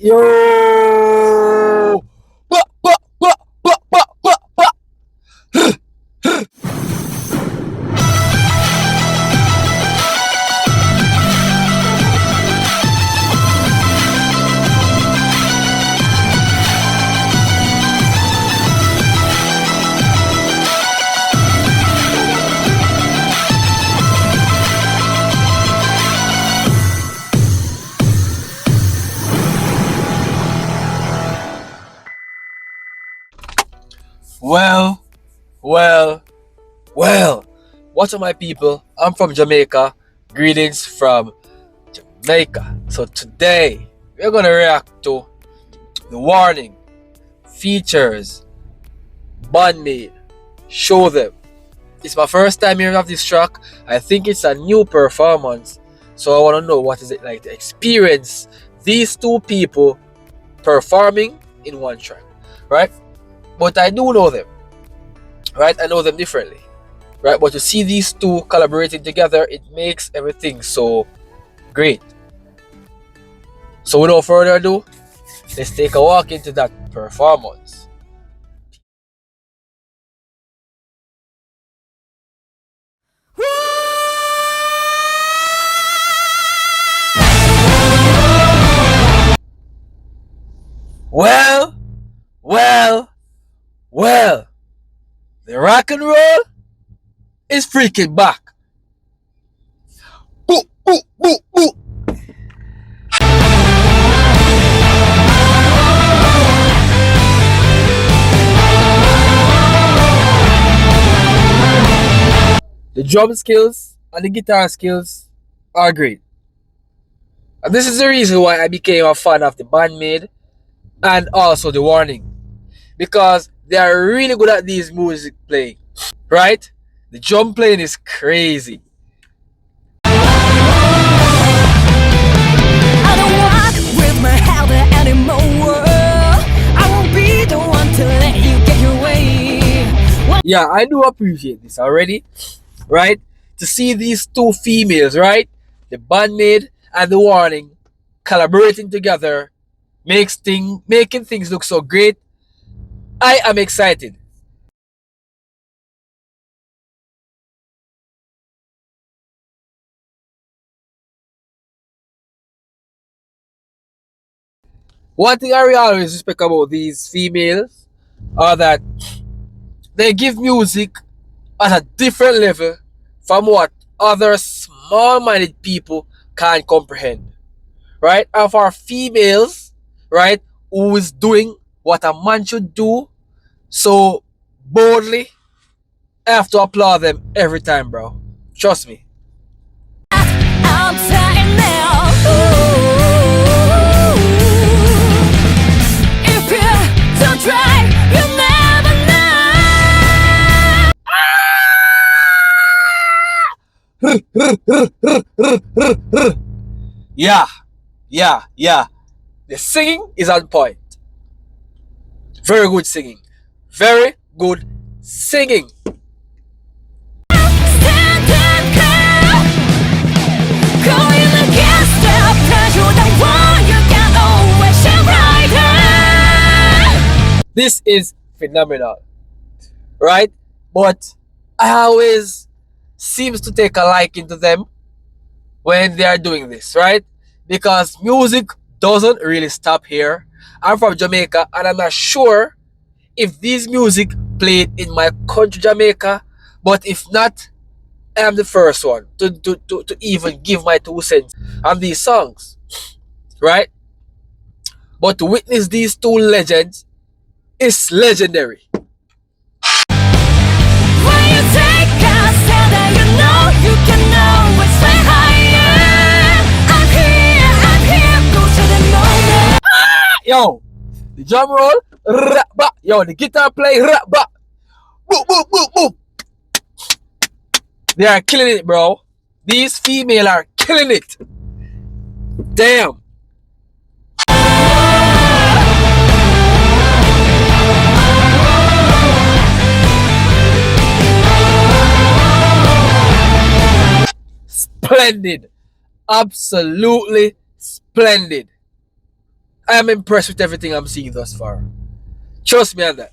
Yo! Bah, bah, bah, bah, bah, bah, bah. Well, well, well. What's up, my people? I'm from Jamaica. Greetings from Jamaica. So today we're gonna react to the warning features BAND-MAID. Show them. It's my first time hearing of this track. I think it's a new performance. So I want to know what is it like to experience these two people performing in one track, right? But I do know them, right? I know them differently, right? But to see these two collaborating together, it makes everything so great. So without further ado, let's take a walk into that performance. Well, well, well, the rock and roll is freaking back. Boo, boo, boo, boo. The drum skills and the guitar skills are great. And this is the reason why I became a fan of the BAND-MAID and also the warning. Because they are really good at these music playing. Right? The drum playing is crazy. I don't walk with my head anymore. I won't be the one to let you get your way. Yeah, I do appreciate this already. Right? To see these two females, right? The BAND-MAID and the warning collaborating together making things look so great. I am excited. One thing I really always respect about these females are that they give music at a different level from what other small-minded people can't comprehend. Right? And for females, right, who is doing what a man should do so boldly, I have to applaud them every time, bro. Trust me. I'm saying now. If you don't try, you never know. Yeah, yeah. The singing is on point. Very good singing. Very good singing. Stand and come. Going against the pressure, the one you can always shine brighter. This is phenomenal. Right? But I always seems to take a liking to them when they are doing this, right? Because music doesn't really stop here. I'm from Jamaica and I'm not sure if this music played in my country, Jamaica, but if not, I am the first one to even give my 2 cents on these songs, right? But to witness these two legends is legendary. When you take a stand and you know you can always fly higher. I'm here, go to the moment. Yo, the drum roll, ba. Yo, the guitar play, ba. Boop, boop, boop, boop. They are killing it, bro. These females are killing it. Damn. Splendid. Absolutely splendid. I am impressed with everything I'm seeing thus far. Trust me on that.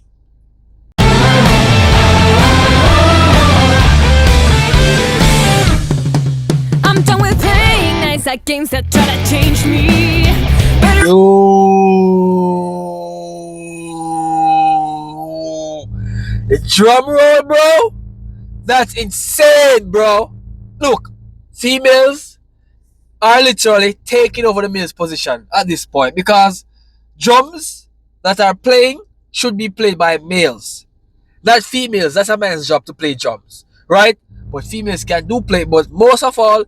I'm done with playing nice at games that try to change me. Better Yo, the drum roll, bro. That's insane, bro. Look, females are literally taking over the male's position at this point because drums that are playing should be played by males, not females. That's a man's job to play drums, right? But females can do play, but most of all,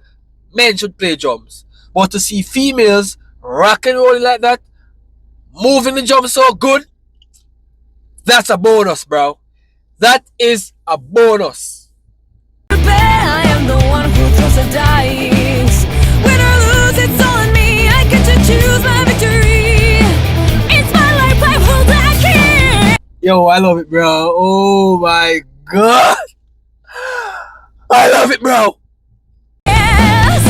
men should play drums. But to see females rock and rolling like that, moving the drums so good, that's a bonus, bro. That is a bonus. bet I am the one who throws the dice. Win or lose, it's all on me. I get to choose my victory. It's my life, I hold back here. Yo, I love it, bro. Oh my god. I love it, bro. Yes.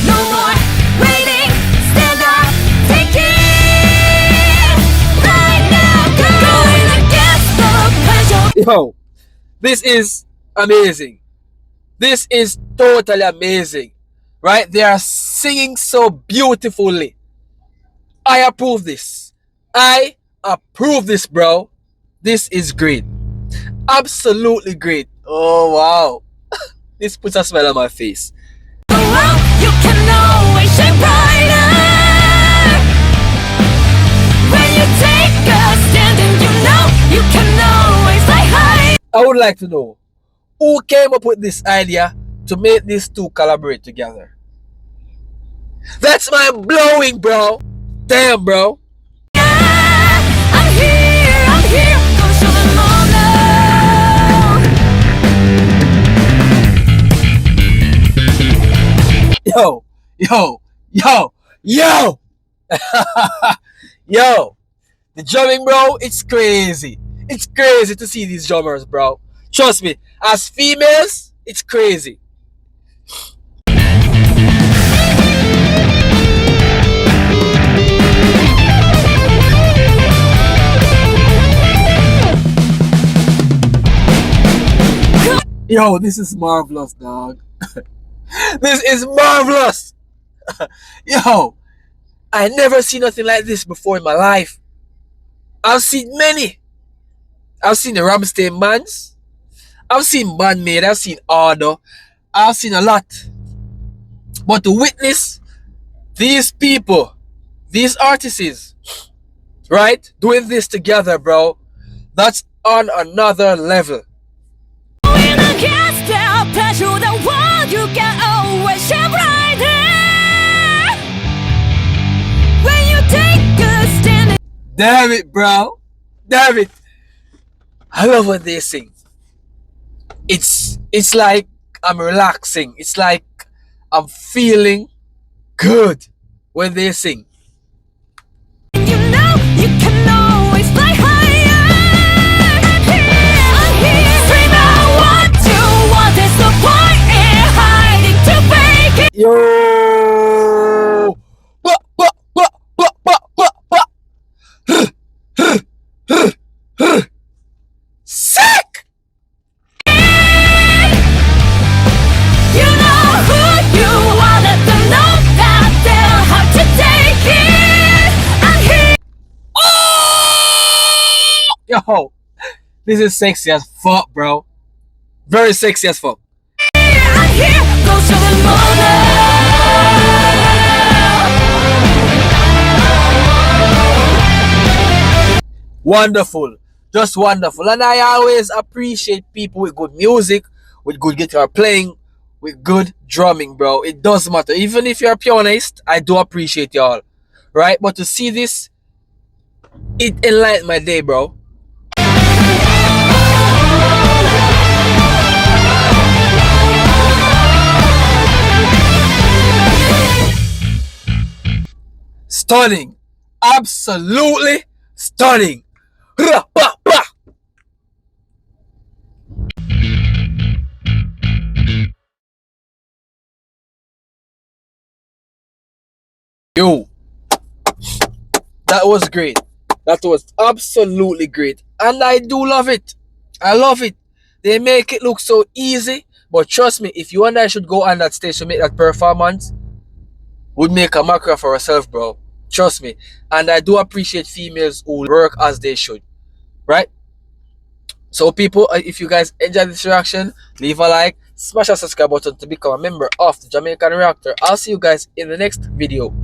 No more waiting. Stand up, take it. Right now, going against the pressure. Yo, this is amazing. This is totally amazing. Right? They are singing so beautifully. I approve this. I approve this, bro. This is great. Absolutely great. Oh, wow. This puts a smile on my face. Well, you can always shine brighter when you take a stand, and you know you can always fly high. I would like to know who came up with this idea to make these two collaborate together. That's mind blowing, bro. Damn, bro. I'm here, gonna show them all now. Yo, yo, yo, yo. Yo, the drumming, bro, it's crazy. It's crazy to see these drummers, bro. Trust me, as females, it's crazy. Yo, this is marvelous, dog. This is marvelous. Yo, I never seen nothing like this before in my life. I've seen many. I've seen the Ramstein bands. I've seen BAND-MAID. I've seen Order. I've seen a lot. But to witness these people, these artists, right, doing this together, bro, that's on another level. When I cast out pressure, the wall you can always shine brighter when you take a stand. Damn it, bro. Damn it. I love when they sing. It's like I'm relaxing. It's like I'm feeling good when they sing. You know you can always fly higher. I'm here, scream out what you want. There's no point in hiding to break it. Yo. Ba, ba, ba, ba, ba, ba, ba. Sick. You know who you are. Let them know that they'll have to take it. I'm here. Yo, this is sexy as fuck, bro. Very sexy as fuck. I'm here. Go show them all now. Wonderful. Just wonderful. And I always appreciate people with good music, with good guitar playing, with good drumming, bro. It doesn't matter. Even if you're a pianist, I do appreciate y'all. Right? But to see this, it enlightened my day, bro. Stunning. Absolutely stunning. Ra, ba, ba. Yo. That was great. That was absolutely great. And I do love it. I love it. They make it look so easy. But trust me, if you and I should go on that stage to make that performance, would make a mockery for ourselves, bro. Trust me. And I do appreciate females who work as they should. Right? So people, if you guys enjoyed this reaction, leave a like, smash that subscribe button to become a member of the Jamaican Reactor. I'll see you guys in the next video.